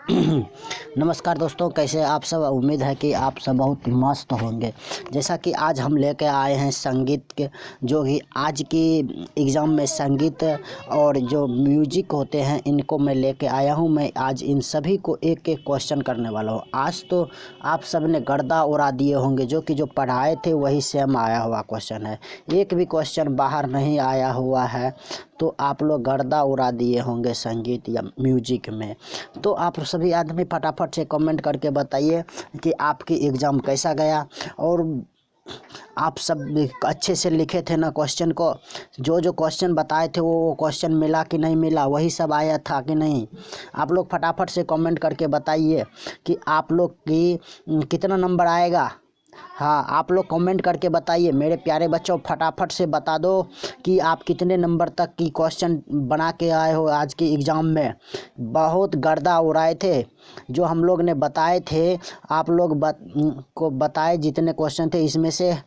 नमस्कार दोस्तों, कैसे आप सब। उम्मीद है कि आप सब बहुत मस्त होंगे। जैसा कि आज हम लेके आए हैं संगीत के, जो कि आज की एग्ज़ाम में संगीत और जो म्यूजिक होते हैं इनको मैं लेके आया हूं। मैं आज इन सभी को एक एक क्वेश्चन करने वाला हूं। आज तो आप सब ने गर्दा उड़ा दिए होंगे, जो पढ़ाए थे वही सेम आया हुआ क्वेश्चन है। एक भी क्वेश्चन बाहर नहीं आया हुआ है, तो आप लोग गर्दा उड़ा दिए होंगे संगीत या म्यूजिक में। तो आप सभी आदमी फटाफट से कमेंट करके बताइए कि आपकी एग्ज़ाम कैसा गया, और आप सब अच्छे से लिखे थे ना क्वेश्चन को। जो क्वेश्चन बताए थे वो क्वेश्चन मिला कि नहीं मिला, वही सब आया था कि नहीं। आप लोग फटाफट से कमेंट करके बताइए कि आप लोग की कितना नंबर आएगा। हाँ, आप लोग कमेंट करके बताइए मेरे प्यारे बच्चों। फटाफट से बता दो कि आप कितने नंबर तक की क्वेश्चन बना के आए हो आज की एग्ज़ाम में। बहुत गर्दा उड़ाए थे जो हम लोग ने बताए थे। आप लोग को बताए जितने क्वेश्चन थे, इसमें से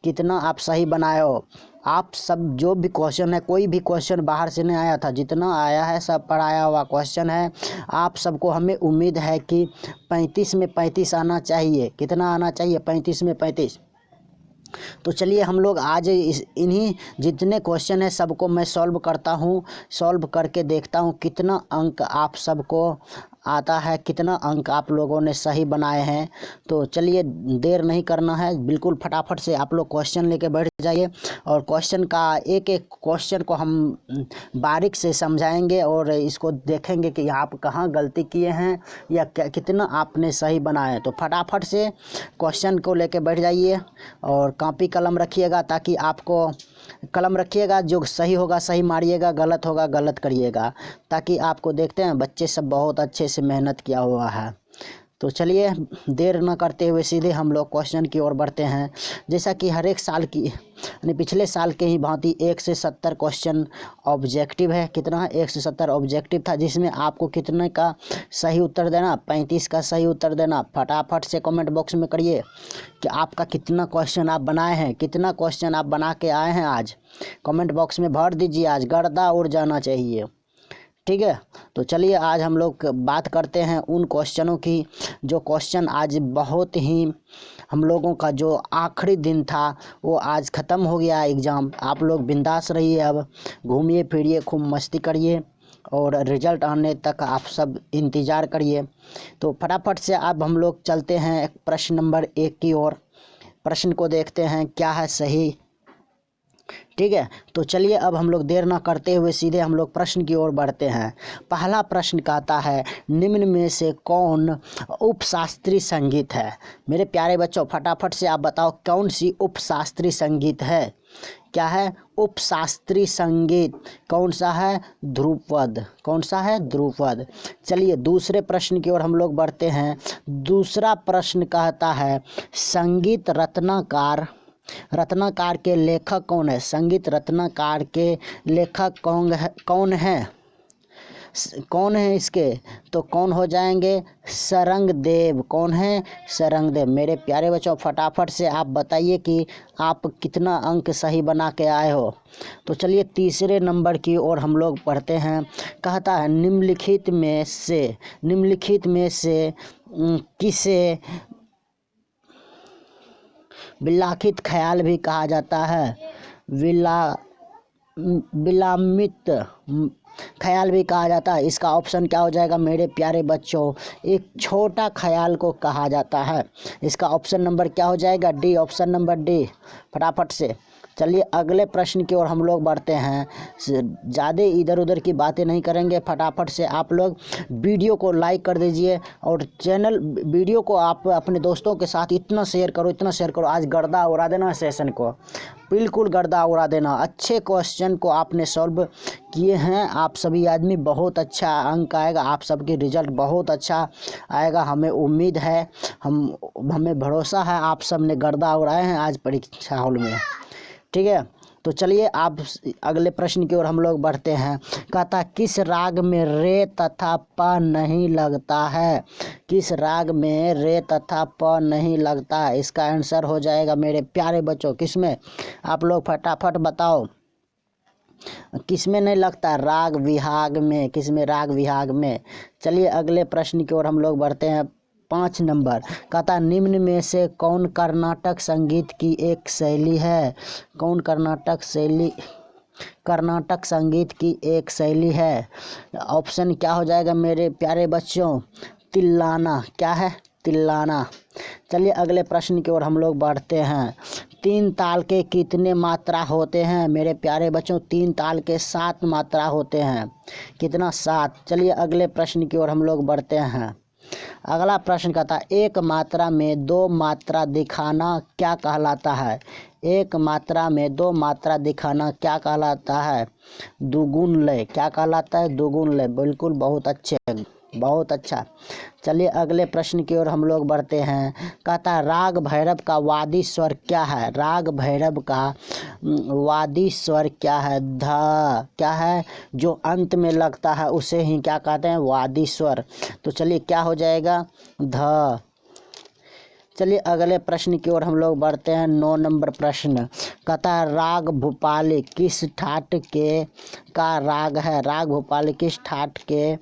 कितना आप सही बनाए हो। आप सब जो भी क्वेश्चन है, कोई भी क्वेश्चन बाहर से नहीं आया था, जितना आया है सब पढ़ाया हुआ क्वेश्चन है। आप सबको हमें उम्मीद है कि 35 में 35 आना चाहिए। कितना आना चाहिए? 35 में 35। तो चलिए हम लोग आज इन्हीं जितने क्वेश्चन है सबको मैं सॉल्व करता हूँ। सॉल्व करके देखता हूँ कितना अंक आप सबको आता है, कितना अंक आप लोगों ने सही बनाए हैं। तो चलिए देर नहीं करना है, बिल्कुल फटाफट से आप लोग क्वेश्चन लेके बैठ जाइए, और क्वेश्चन का एक एक क्वेश्चन को हम बारीक से समझाएंगे और इसको देखेंगे कि आप कहाँ गलती किए हैं या कितना आपने सही बनाए। तो फटाफट से क्वेश्चन को लेके बैठ जाइए और कॉपी कलम रखिएगा, ताकि आपको कलम रखिएगा, जो सही होगा सही मारिएगा, गलत होगा गलत करिएगा, ताकि आपको देखते हैं बच्चे सब बहुत अच्छे से मेहनत किया हुआ है। तो चलिए देर न करते हुए सीधे हम लोग क्वेश्चन की ओर बढ़ते हैं। जैसा कि हर एक साल की यानी पिछले साल के ही भांति 1 से 70 क्वेश्चन ऑब्जेक्टिव है। कितना है? 1 से 70 ऑब्जेक्टिव था, जिसमें आपको कितने का सही उत्तर देना? 35 का सही उत्तर देना। फटाफट से कमेंट बॉक्स में करिए कि आपका कितना क्वेश्चन आप बनाए हैं, कितना क्वेश्चन आप बना के आए हैं। आज कमेंट बॉक्स में भर दीजिए, आज गर्दा उड़ जाना चाहिए। ठीक है, तो चलिए आज हम लोग बात करते हैं उन क्वेश्चनों की, जो क्वेश्चन आज बहुत ही हम लोगों का जो आखिरी दिन था वो आज ख़त्म हो गया एग्ज़ाम। आप लोग बिंदास रहिए, अब घूमिए फिरिए, खूब मस्ती करिए, और रिज़ल्ट आने तक आप सब इंतज़ार करिए। तो फटाफट से अब हम लोग चलते हैं प्रश्न नंबर 1 की ओर। प्रश्न को देखते हैं क्या है सही। ठीक है, तो चलिए अब हम लोग देर ना करते हुए सीधे हम लोग प्रश्न की ओर बढ़ते हैं। पहला प्रश्न कहता है, निम्न में से कौन उपशास्त्रीय संगीत है? मेरे प्यारे बच्चों फटाफट से आप बताओ कौन सी उपशास्त्रीय संगीत है। क्या है? उपशास्त्रीय संगीत। कौन सा है? ध्रुपद। कौन सा है? ध्रुपद। चलिए दूसरे प्रश्न की ओर हम लोग बढ़ते हैं। दूसरा प्रश्न कहता है, संगीत रत्नाकर के लेखक कौन है? संगीत रत्नाकर के लेखक कौन है? कौन है इसके? तो कौन हो जाएंगे? सरंगदेव। कौन है? सरंगदेव। मेरे प्यारे बच्चों फटाफट से आप बताइए कि आप कितना अंक सही बना के आए हो। तो चलिए तीसरे नंबर की ओर हम लोग पढ़ते हैं। कहता है, निम्नलिखित में से किसे विलाखित ख्याल भी कहा जाता है? विलामित ख्याल भी कहा जाता है। इसका ऑप्शन क्या हो जाएगा मेरे प्यारे बच्चों? एक छोटा ख्याल को कहा जाता है। इसका ऑप्शन नंबर क्या हो जाएगा? डी। Option number D. फटाफट से चलिए अगले प्रश्न की ओर हम लोग बढ़ते हैं। ज़्यादा इधर उधर की बातें नहीं करेंगे। फटाफट से आप लोग वीडियो को लाइक कर दीजिए, और वीडियो को आप अपने दोस्तों के साथ इतना शेयर करो। आज गर्दा उड़ा देना सेशन को, बिल्कुल गर्दा उड़ा देना। अच्छे क्वेश्चन को आपने सॉल्व किए हैं आप सभी आदमी, बहुत अच्छा अंक आएगा। आप सबकी रिजल्ट बहुत अच्छा आएगा, हमें उम्मीद है, हमें भरोसा है। आप सब ने गर्दा उड़ाए हैं आज परीक्षा हॉल में। ठीक है, तो चलिए आप अगले प्रश्न की ओर हम लोग बढ़ते हैं। कहता, किस राग में रे तथा प नहीं लगता है? किस राग में रे तथा प नहीं लगता है? इसका आंसर हो जाएगा मेरे प्यारे बच्चों किस में? आप लोग फटाफट बताओ। किस में नहीं लगता, राग विहाग में। किस में, राग विहाग में। चलिए अगले प्रश्न की ओर हम लोग बढ़ते हैं। 5 नंबर कहता निम्न में से कौन कर्नाटक संगीत की एक शैली है। कौन कर्नाटक संगीत की एक शैली है। ऑप्शन क्या हो जाएगा मेरे प्यारे बच्चों, तिल्लाना। क्या है, तिल्लाना। चलिए अगले प्रश्न की ओर हम लोग बढ़ते हैं। 3 ताल के कितने मात्रा होते हैं मेरे प्यारे बच्चों। 3 ताल के 7 मात्रा होते हैं। कितना, 7। चलिए अगले प्रश्न की ओर हम लोग बढ़ते हैं। अगला प्रश्न कहता है एक मात्रा में 2 मात्रा दिखाना क्या कहलाता है। एक मात्रा में 2 मात्रा दिखाना क्या कहलाता है। दुगुन लय। क्या कहलाता है, दुगुन लय। बिल्कुल, बहुत अच्छे, बहुत अच्छा। चलिए अगले प्रश्न की ओर हम लोग बढ़ते हैं। कहता है राग भैरव का वादी स्वर क्या है। राग भैरव का वादी स्वर क्या है। ध। क्या है, जो अंत में लगता है उसे ही क्या कहते हैं, वादी स्वर। तो चलिए क्या हो जाएगा, ध। चलिए अगले प्रश्न की ओर हम लोग बढ़ते हैं। 9 नंबर प्रश्न कहता है राग भूपाली किस ठाट के का राग है। राग भूपाली किस ठाट के,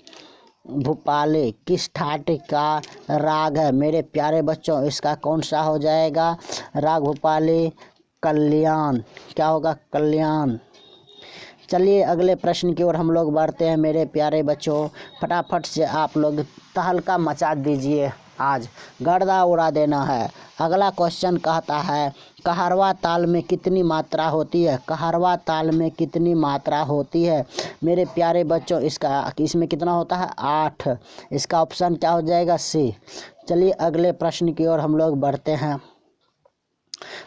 भूपाली किस ठाट का राग है मेरे प्यारे बच्चों। इसका कौन सा हो जाएगा, राग भूपाली कल्याण। क्या होगा, कल्याण। चलिए अगले प्रश्न की ओर हम लोग बढ़ते हैं मेरे प्यारे बच्चों। फटाफट से आप लोग तहलका मचा दीजिए, आज गर्दा उड़ा देना है। अगला क्वेश्चन कहता है कहरवा ताल में कितनी मात्रा होती है। कहरवा ताल में कितनी मात्रा होती है मेरे प्यारे बच्चों। इसमें कितना होता है, 8। इसका ऑप्शन क्या हो जाएगा, सी। चलिए अगले प्रश्न की ओर हम लोग बढ़ते हैं।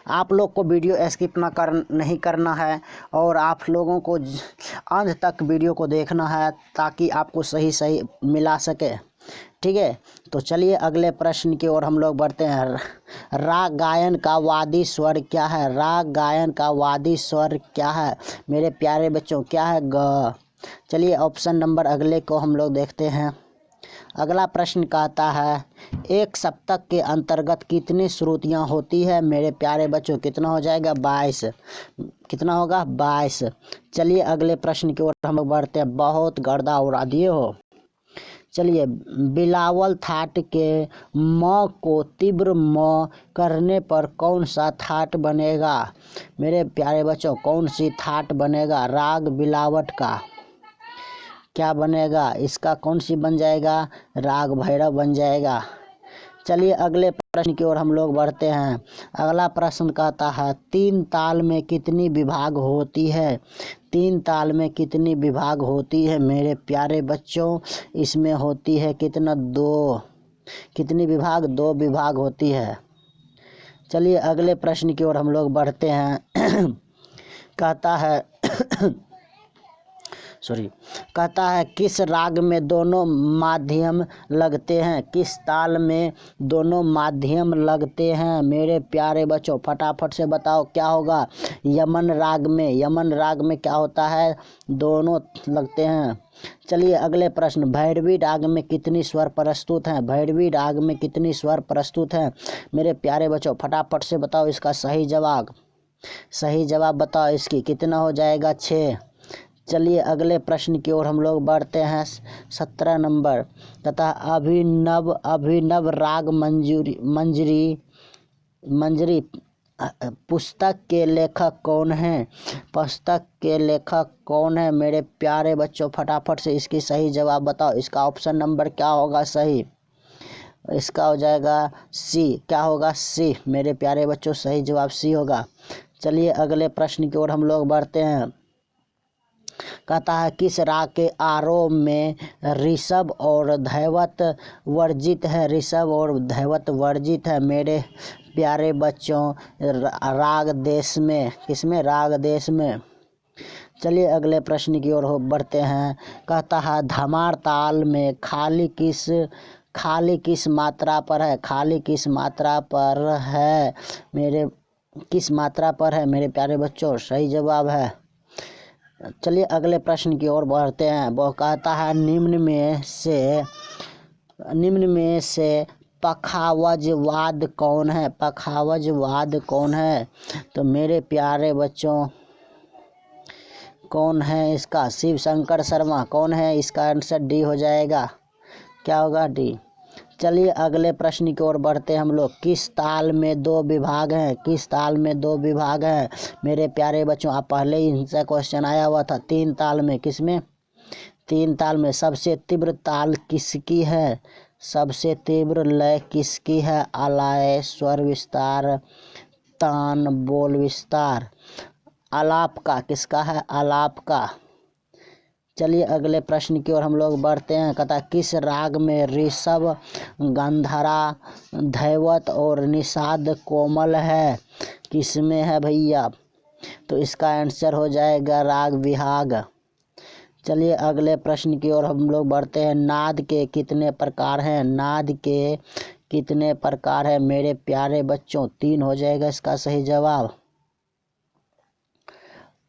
आप लोग को वीडियो स्किप नहीं करना है और आप लोगों को अंत तक वीडियो को देखना है ताकि आपको सही सही मिला सके, ठीक है। तो चलिए अगले प्रश्न की ओर हम लोग बढ़ते हैं। राग गायन का वादी स्वर क्या है। राग गायन का वादी स्वर क्या है मेरे प्यारे बच्चों, क्या है, ग। चलिए ऑप्शन नंबर अगले को हम लोग देखते हैं। अगला प्रश्न कहता है एक सप्तक के अंतर्गत कितनी श्रुतियाँ होती है मेरे प्यारे बच्चों। कितना हो जाएगा, 22। कितना होगा, 22। चलिए अगले प्रश्न की ओर हम लोग बढ़ते हैं। बहुत गर्दा उड़ा दिए हो। चलिए बिलावल थाट के म को तीव्र म करने पर कौन सा थाट बनेगा मेरे प्यारे बच्चों। कौन सी थाट बनेगा, राग बिलावट का क्या बनेगा। इसका कौन सी बन जाएगा, राग भैरव बन जाएगा। चलिए अगले प्रश्न की ओर हम लोग बढ़ते हैं। अगला प्रश्न कहता है 3 ताल में कितनी विभाग होती है। 3 ताल में कितनी विभाग होती है मेरे प्यारे बच्चों। इसमें होती है कितना, 2। कितनी विभाग, 2 विभाग होती है। चलिए अगले प्रश्न की ओर हम लोग बढ़ते हैं। कहता है कहता है किस राग में दोनों माध्यम लगते हैं। किस ताल में दोनों माध्यम लगते हैं मेरे प्यारे बच्चों। फटाफट से बताओ क्या होगा, यमन राग में। यमन राग में क्या होता है, दोनों लगते हैं। चलिए अगले प्रश्न भैरवी राग में कितनी स्वर प्रस्तुत हैं। भैरवी राग में कितनी स्वर प्रस्तुत हैं मेरे प्यारे बच्चों। फटाफट से बताओ इसका सही जवाब। सही जवाब बताओ इसकी, कितना हो जाएगा, 6। चलिए अगले प्रश्न की ओर हम लोग बढ़ते हैं। 17 नंबर तथा अभिनव राग मंजरी पुस्तक के लेखक कौन हैं। पुस्तक के लेखक कौन है मेरे प्यारे बच्चों। फटाफट से इसकी सही जवाब बताओ। इसका ऑप्शन नंबर क्या होगा सही, इसका हो जाएगा सी। क्या होगा, सी मेरे प्यारे बच्चों, सही जवाब सी होगा। चलिए अगले प्रश्न की ओर हम लोग बढ़ते हैं। कहता है किस राग के आरोह में ऋषभ और धैवत वर्जित है। ऋषभ और धैवत वर्जित है मेरे प्यारे बच्चों, राग देश में। किसमें, राग देश में। चलिए अगले प्रश्न की ओर बढ़ते हैं। कहता है धमार ताल में खाली किस मात्रा पर है। खाली किस मात्रा पर है मेरे, किस मात्रा पर है मेरे प्यारे बच्चों, सही जवाब है। चलिए अगले प्रश्न की ओर बढ़ते हैं। वो कहता है निम्न में से पखावजवाद कौन है। पखावजवाद कौन है तो मेरे प्यारे बच्चों कौन है इसका? शिव शंकर शर्मा। कौन है इसका? आंसर डी हो जाएगा। क्या होगा? डी। चलिए अगले प्रश्न की ओर बढ़ते हैं हम लोग। किस ताल में दो विभाग हैं? किस ताल में दो विभाग हैं मेरे प्यारे बच्चों? आप पहले ही इनसे क्वेश्चन आया हुआ था। तीन ताल में। किसमें? तीन ताल में। सबसे तीव्र ताल किसकी है? सबसे तीव्र लय किसकी है? आलय, स्वर विस्तार, तान, बोल विस्तार। आलाप का किसका है? आलाप का। चलिए अगले प्रश्न की ओर हम लोग बढ़ते हैं। कहता किस राग में ऋषभ, गंधरा, धैवत और निषाद कोमल है? किस में है भैया? तो इसका आंसर हो जाएगा राग विहाग। चलिए अगले प्रश्न की ओर हम लोग बढ़ते हैं। नाद के कितने प्रकार हैं? नाद के कितने प्रकार हैं मेरे प्यारे बच्चों? तीन हो जाएगा इसका सही जवाब।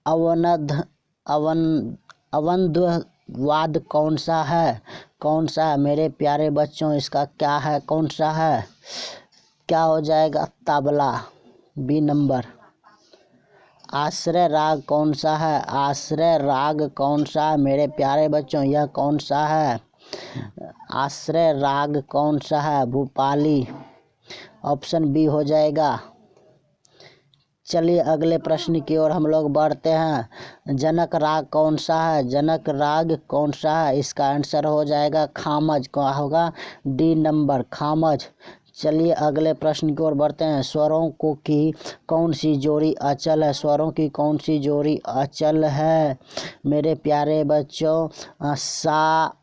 अवनध अवन अवंधवाद कौन सा है? कौन सा है मेरे प्यारे बच्चों? इसका क्या है? कौन सा है? क्या हो जाएगा? तबला। B number. आश्रय राग कौन सा है? आश्रय राग कौन सा है मेरे प्यारे बच्चों? यह कौन सा है? आश्रय राग कौन सा है? भूपाली। ऑप्शन बी हो जाएगा। चलिए अगले प्रश्न की ओर हम लोग बढ़ते हैं। जनक राग कौन सा है? जनक राग कौन सा है? इसका आंसर हो जाएगा खामज। क्या होगा? D number, Khamaj. चलिए अगले प्रश्न की ओर बढ़ते हैं। स्वरों को की कौन सी जोड़ी अचल है? स्वरों की कौन सी जोड़ी अचल है मेरे प्यारे बच्चों? सा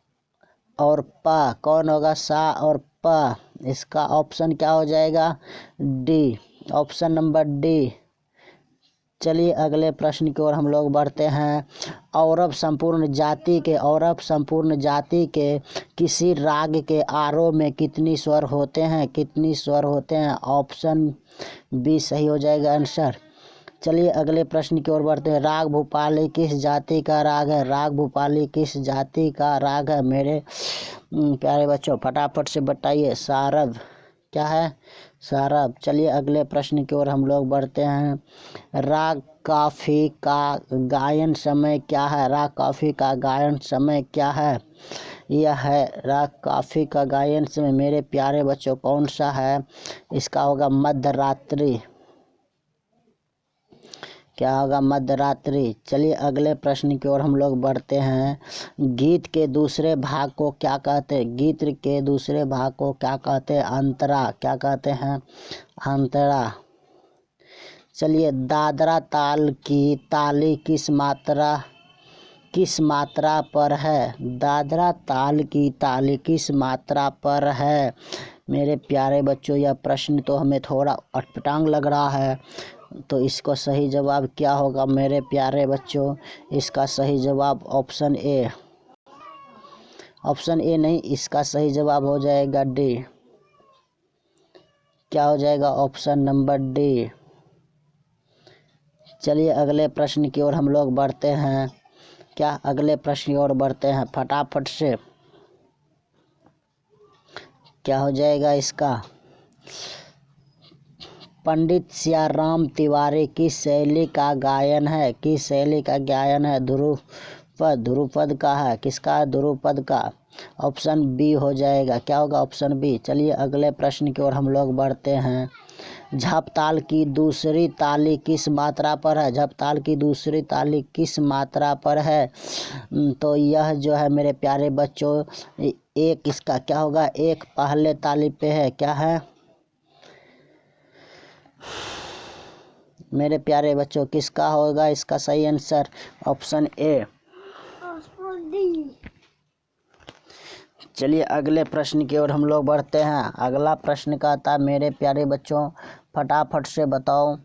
और प। कौन होगा? सा और प। इसका ऑप्शन क्या हो जाएगा? डी। Option number D. चलिए अगले प्रश्न की ओर हम लोग बढ़ते हैं। औरव संपूर्ण जाति के किसी राग के आरोह में कितनी स्वर होते हैं? कितनी स्वर होते हैं? ऑप्शन बी सही हो जाएगा आंसर। चलिए अगले प्रश्न की ओर बढ़ते हैं। राग भूपाली किस जाति का राग है? राग भूपाली किस जाति का राग है मेरे प्यारे बच्चों? फटाफट से बताइए। सारभ। क्या है? सारभ। चलिए अगले प्रश्न की ओर हम लोग बढ़ते हैं। राग काफी का गायन समय क्या है? राग काफी का गायन समय क्या है? यह है राग काफी का गायन समय मेरे प्यारे बच्चों कौन सा है? इसका होगा मध्य रात्रि। क्या होगा? मध्य रात्रि। चलिए अगले प्रश्न की ओर हम लोग बढ़ते हैं। गीत के दूसरे भाग को क्या कहते हैं? गीत के दूसरे भाग को क्या कहते हैं? अंतरा। क्या कहते हैं? अंतरा। चलिए दादरा ताल की ताली किस मात्रा पर है? दादरा ताल की ताली किस मात्रा पर है मेरे प्यारे बच्चों? यह प्रश्न तो हमें थोड़ा अटपटांग लग रहा है, तो इसको सही जवाब क्या होगा मेरे प्यारे बच्चों? इसका सही जवाब ऑप्शन ए। ऑप्शन ए नहीं, इसका सही जवाब हो जाएगा डी। क्या हो जाएगा? Option number D. चलिए अगले प्रश्न की ओर हम लोग बढ़ते हैं। क्या? अगले प्रश्न की ओर बढ़ते हैं फटाफट से। क्या हो जाएगा इसका? पंडित सियाराम तिवारी किस शैली का गायन है? किस शैली का गायन है? ध्रुपद का है। किसका? ध्रुपद का। ऑप्शन बी हो जाएगा। क्या होगा? Option B. चलिए अगले प्रश्न की ओर हम लोग बढ़ते हैं। झपताल की दूसरी ताली किस मात्रा पर है? झपताल की दूसरी ताली किस मात्रा पर है? तो यह जो है मेरे प्यारे बच्चों एक, इसका क्या होगा? एक पहले ताली पे है। क्या है मेरे प्यारे बच्चों? किसका होगा इसका सही आंसर? Option A. चलिए अगले प्रश्न की ओर हम लोग बढ़ते हैं। अगला प्रश्न कहता है मेरे प्यारे बच्चों फटाफट से बताओ।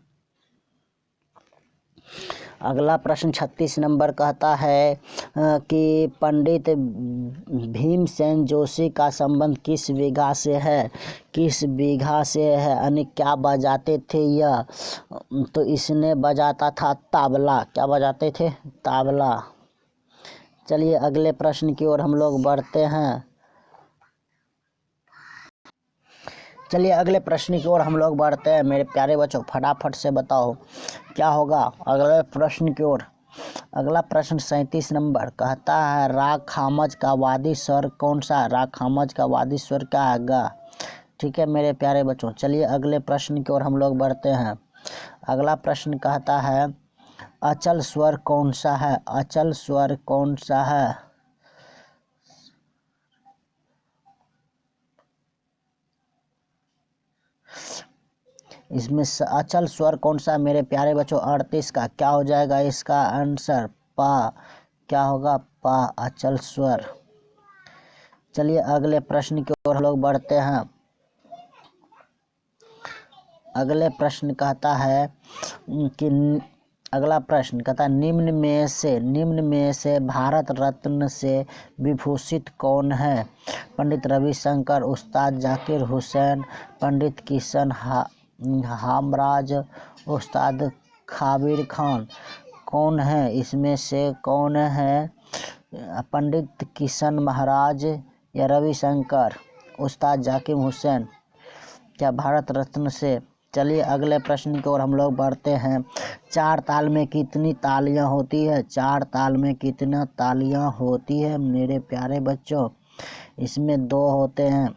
अगला प्रश्न 36 नंबर कहता है कि पंडित भीमसेन जोशी का संबंध किस विधा से है? किस विधा से है? यानी क्या बजाते थे यह? तो इसने बजाता था तबला। क्या बजाते थे? तबला। चलिए अगले प्रश्न की ओर हम लोग बढ़ते हैं। चलिए अगले प्रश्न की ओर हम लोग बढ़ते हैं मेरे प्यारे बच्चों फटाफट से बताओ क्या होगा अगले प्रश्न की ओर? अगला प्रश्न 37 नंबर कहता है राग खामज का वादी स्वर कौन सा। राग खामज का वादी स्वर क्या है, गा। ठीक है मेरे प्यारे बच्चों, चलिए अगले प्रश्न की ओर हम लोग बढ़ते हैं। अगला प्रश्न कहता है अचल स्वर कौन सा है। अचल स्वर कौन सा है। इसमें अचल स्वर कौन सा है मेरे प्यारे बच्चों। 38 का क्या हो जाएगा इसका आंसर, पा। क्या होगा, पा अचल स्वर। चलिए अगले प्रश्न की ओर हम लोग बढ़ते हैं। अगले प्रश्न कहता है कि अगला प्रश्न कहता है निम्न में से भारत रत्न से विभूषित कौन है। पंडित रविशंकर, उस्ताद जाकिर हुसैन, पंडित किशन हमराज, उस्ताद खाबिर खान। कौन है इसमें से, कौन है। पंडित किशन महाराज या रविशंकर, उस्ताद जाकिर हुसैन, क्या भारत रत्न से। चलिए अगले प्रश्न की ओर हम लोग बढ़ते हैं। चार ताल में कितनी तालियां होती है। चार ताल में कितना तालियां होती है मेरे प्यारे बच्चों। इसमें 2 होते हैं।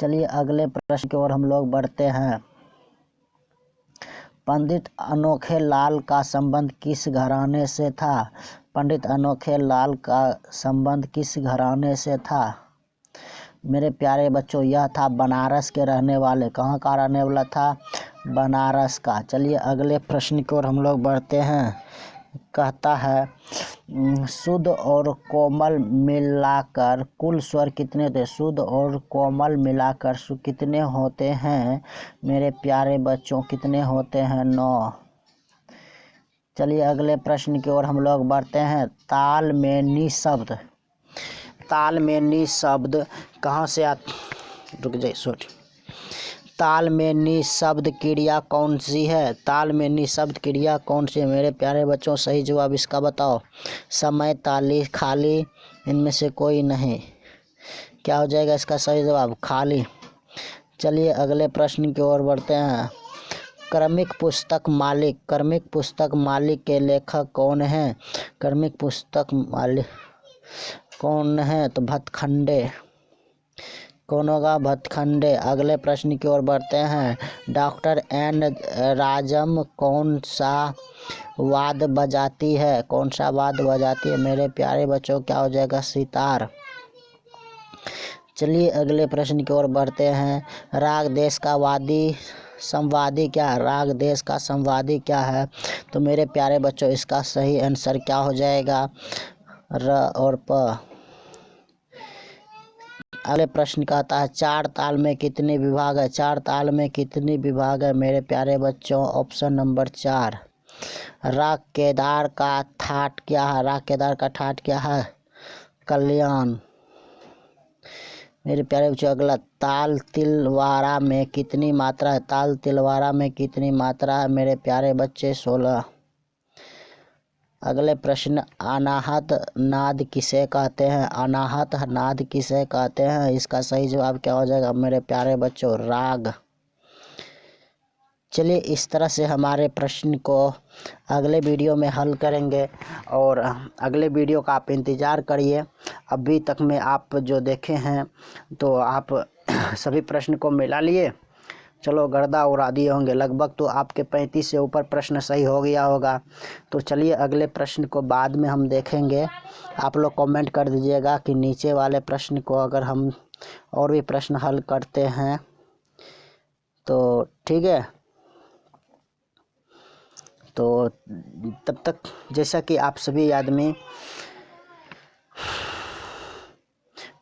चलिए अगले प्रश्न की ओर हम लोग बढ़ते हैं। पंडित अनोखे लाल का संबंध किस घराने से था। पंडित अनोखे लाल का संबंध किस घराने से था मेरे प्यारे बच्चों। यह था बनारस के रहने वाले। कहाँ का रहने वाला था, बनारस का। चलिए अगले प्रश्न की ओर हम लोग बढ़ते हैं। कहता है शुद्ध और कोमल मिलाकर कुल स्वर कितने थे। शुद्ध और कोमल मिलाकर कितने होते हैं मेरे प्यारे बच्चों, कितने होते हैं, 9। चलिए अगले प्रश्न की ओर हम लोग बढ़ते हैं। ताल में निशब्द, ताल में निशब्द कहाँ से रुक जाइए सॉरी। ताल में निशब्द क्रिया कौन सी है। ताल में निशब्द क्रिया कौन सी है मेरे प्यारे बच्चों। सही जवाब इसका बताओ। समय, ताली, खाली, इनमें से कोई नहीं। क्या हो जाएगा इसका सही जवाब, खाली। चलिए अगले प्रश्न की ओर बढ़ते हैं। क्रमिक पुस्तक मालिक, क्रमिक पुस्तक मालिक के लेखक कौन हैं। क्रमिक पुस्तक मालिक कौन है, तो भतखंडे। कौन होगा, भतखंडे। अगले प्रश्न की ओर बढ़ते हैं। डॉक्टर एन राजम कौन सा वाद बजाती है। कौन सा वाद बजाती है मेरे प्यारे बच्चों। क्या हो जाएगा, सितार। चलिए अगले प्रश्न की ओर बढ़ते हैं। राग देश का वादी संवादी क्या है। राग देश का संवादी क्या है, तो मेरे प्यारे बच्चों इसका सही आंसर क्या हो जाएगा, र और प। अगले प्रश्न कहता है चार ताल में कितने विभाग है। चार ताल में कितने विभाग है मेरे प्यारे बच्चों। Option number 4। राग केदार का ठाट क्या है। राग केदार का ठाट क्या है, कल्याण। मेरे प्यारे बच्चों अगला, ताल तिलवारा में कितनी मात्रा है। ताल तिलवारा में कितनी मात्रा है मेरे प्यारे बच्चे, 16। अगले प्रश्न, अनाहत नाद किसे कहते हैं। अनाहत नाद किसे कहते हैं, इसका सही जवाब क्या हो जाएगा मेरे प्यारे बच्चों, राग। चलिए इस तरह से हमारे प्रश्न को अगले वीडियो में हल करेंगे और अगले वीडियो का आप इंतज़ार करिए। अभी तक में आप जो देखे हैं तो आप सभी प्रश्न को मिला लिए। चलो गर्दा उड़ा दिए होंगे लगभग, तो आपके 35 से ऊपर प्रश्न सही हो गया होगा। तो चलिए अगले प्रश्न को बाद में हम देखेंगे। आप लोग कमेंट कर दीजिएगा कि नीचे वाले प्रश्न को अगर हम और भी प्रश्न हल करते हैं तो ठीक है। तो तब तक जैसा कि आप सभी आदमी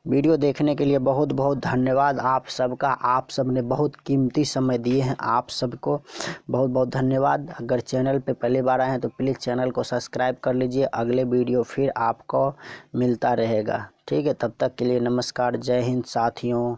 वीडियो देखने के लिए बहुत बहुत धन्यवाद आप सबका। आप सब ने बहुत कीमती समय दिए हैं, आप सबको बहुत बहुत धन्यवाद। अगर चैनल पे पहली बार आए हैं तो प्लीज़ चैनल को सब्सक्राइब कर लीजिए। अगले वीडियो फिर आपको मिलता रहेगा, ठीक है। तब तक के लिए नमस्कार, जय हिंद साथियों।